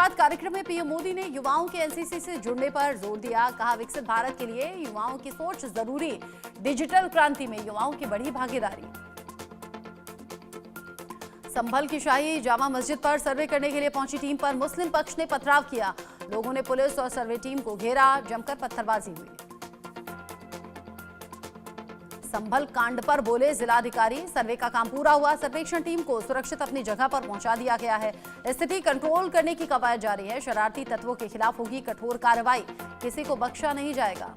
बाद कार्यक्रम में पीएम मोदी ने युवाओं के एनसीसी से जुड़ने पर जोर दिया। कहा, विकसित भारत के लिए युवाओं की सोच जरूरी, डिजिटल क्रांति में युवाओं की बड़ी भागीदारी। संभल की शाही जामा मस्जिद पर सर्वे करने के लिए पहुंची टीम पर मुस्लिम पक्ष ने पथराव किया। लोगों ने पुलिस और सर्वे टीम को घेरा, जमकर पत्थरबाजी हुई। संभल कांड पर बोले जिलाधिकारी, सर्वे का काम पूरा हुआ, सर्वेक्षण टीम को सुरक्षित अपनी जगह पर पहुंचा दिया गया है। स्थिति कंट्रोल करने की कवायद जारी है। शरारती तत्वों के खिलाफ होगी कठोर कार्रवाई, किसी को बख्शा नहीं जाएगा।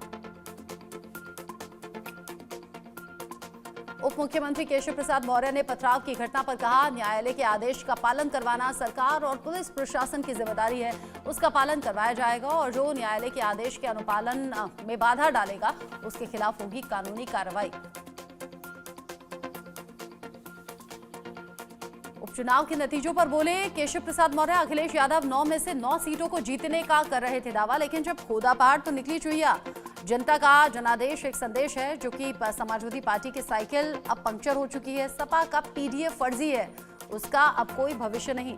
उप मुख्यमंत्री केशव प्रसाद मौर्य ने पथराव की घटना पर कहा, न्यायालय के आदेश का पालन करवाना सरकार और पुलिस प्रशासन की जिम्मेदारी है। उसका पालन करवाया जाएगा और जो न्यायालय के आदेश के अनुपालन में बाधा डालेगा उसके खिलाफ होगी कानूनी कार्रवाई। उपचुनाव के नतीजों पर बोले केशव प्रसाद मौर्य, अखिलेश यादव 9 में से 9 सीटों को जीतने का कर रहे थे दावा, लेकिन जब खोदा पहाड़ तो निकली चुहिया। जनता का जनादेश एक संदेश है जो कि समाजवादी पार्टी की साइकिल अब पंक्चर हो चुकी है। सपा का पीडीएफ फर्जी है, उसका अब कोई भविष्य नहीं।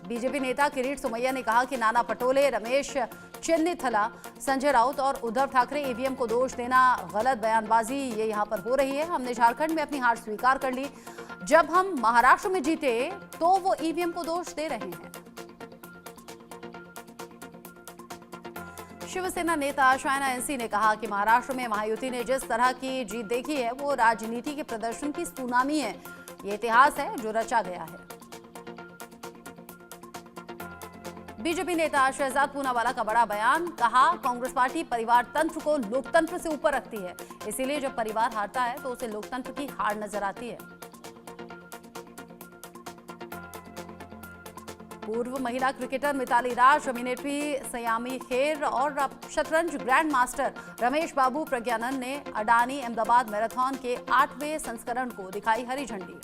बीजेपी नेता किरीट सोमैया ने कहा कि नाना पटोले, रमेश चेन्नीथला, संजय राउत और उद्धव ठाकरे ईवीएम को दोष देना गलत बयानबाजी ये यहां पर हो रही है। हमने झारखंड में अपनी हार स्वीकार कर ली, जब हम महाराष्ट्र में जीते तो वो ईवीएम को दोष दे रहे हैं। शिवसेना नेता शायना एनसी ने कहा कि महाराष्ट्र में महायुति ने जिस तरह की जीत देखी है वो राजनीति के प्रदर्शन की सुनामी है। ये इतिहास है जो रचा गया है। बीजेपी नेता शहजाद पूनावाला का बड़ा बयान, कहा कांग्रेस पार्टी परिवार तंत्र को लोकतंत्र से ऊपर रखती है, इसीलिए जब परिवार हारता है तो उसे लोकतंत्र की हार नजर आती है। पूर्व महिला क्रिकेटर मिताली राज, अभिनेत्री सयामी खेर और शतरंज ग्रैंड मास्टर रमेश बाबू प्रज्ञानंद ने अडानी अहमदाबाद मैराथन के 8वें संस्करण को दिखाई हरी झंडी।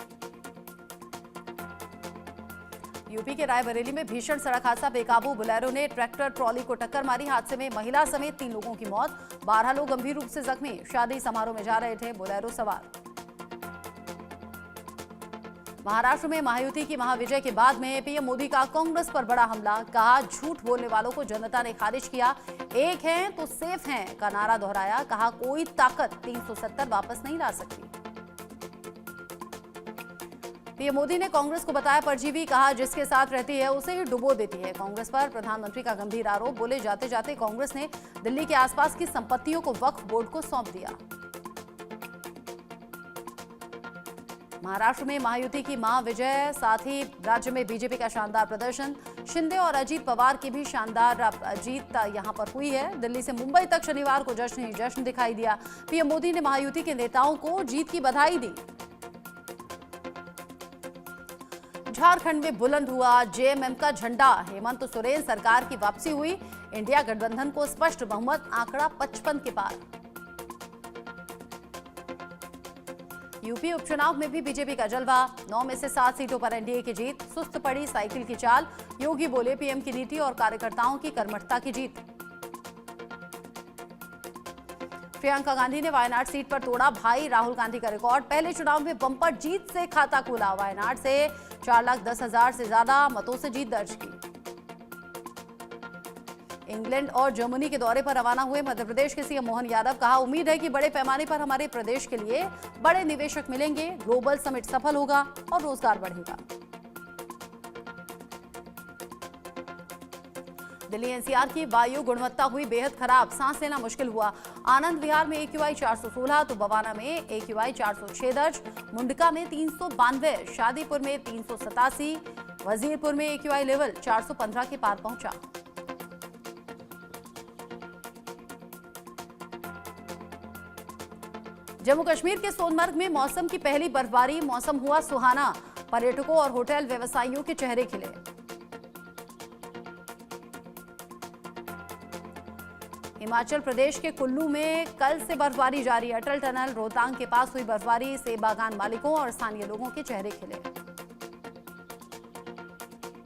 यूपी के रायबरेली में भीषण सड़क हादसा, बेकाबू बोलेरो ने ट्रैक्टर ट्रॉली को टक्कर मारी। हादसे में महिला समेत 3 लोगों की मौत, 12 लोग गंभीर रूप से जख्मी। शादी समारोह में जा रहे थे बोलेरो सवार। महाराष्ट्र में महायुति की महाविजय के बाद में पीएम मोदी का कांग्रेस पर बड़ा हमला, कहा झूठ बोलने वालों को जनता ने खारिज किया। एक हैं तो सेफ हैं का नारा दोहराया, कहा कोई ताकत 370 वापस नहीं ला सकती। पीएम मोदी ने कांग्रेस को बताया परजीवी, कहा जिसके साथ रहती है उसे ही डुबो देती है। कांग्रेस पर प्रधानमंत्री का गंभीर आरोप, बोले जाते जाते कांग्रेस ने दिल्ली के आसपास की संपत्तियों को वक्फ बोर्ड को सौंप दिया। महाराष्ट्र में महायुति की महाविजय, साथ ही राज्य में बीजेपी का शानदार प्रदर्शन। शिंदे और अजीत पवार की भी शानदार जीत यहां पर हुई है। दिल्ली से मुंबई तक शनिवार को जश्न ही जश्न दिखाई दिया। पीएम मोदी ने महायुति के नेताओं को जीत की बधाई दी। झारखंड में बुलंद हुआ जेएमएम का झंडा, हेमंत सोरेन सरकार की वापसी हुई। इंडिया गठबंधन को स्पष्ट बहुमत, आंकड़ा 55 के पार। यूपी उपचुनाव में भी बीजेपी का जलवा, 9 में से 7 सीटों पर एनडीए की जीत। सुस्त पड़ी साइकिल की चाल, योगी बोले पीएम की नीति और कार्यकर्ताओं की कर्मठता की जीत। प्रियंका गांधी ने वायनाड सीट पर तोड़ा भाई राहुल गांधी का रिकॉर्ड, पहले चुनाव में बम्पर जीत से खाता खोला। वायनाड से 4,10,000 से ज्यादा मतों से जीत दर्ज की। इंग्लैंड और जर्मनी के दौरे पर रवाना हुए मध्य प्रदेश के सीएम मोहन यादव, कहा उम्मीद है कि बड़े पैमाने पर हमारे प्रदेश के लिए बड़े निवेशक मिलेंगे, ग्लोबल समिट सफल होगा और रोजगार बढ़ेगा। दिल्ली एनसीआर की वायु गुणवत्ता हुई बेहद खराब, सांस लेना मुश्किल हुआ। आनंद विहार में AQI 416 तो बवाना में AQI 406 दर्ज, मुंडका में 392, शादीपुर में 387, वजीरपुर में AQI लेवल 415 के पार पहुंचा। जम्मू कश्मीर के सोनमर्ग में मौसम की पहली बर्फबारी, मौसम हुआ सुहाना, पर्यटकों और होटल व्यवसायियों के चेहरे खिले। हिमाचल प्रदेश के कुल्लू में कल से बर्फबारी जारी, अटल टनल रोहतांग के पास हुई बर्फबारी से बागान मालिकों और स्थानीय लोगों के चेहरे खिले।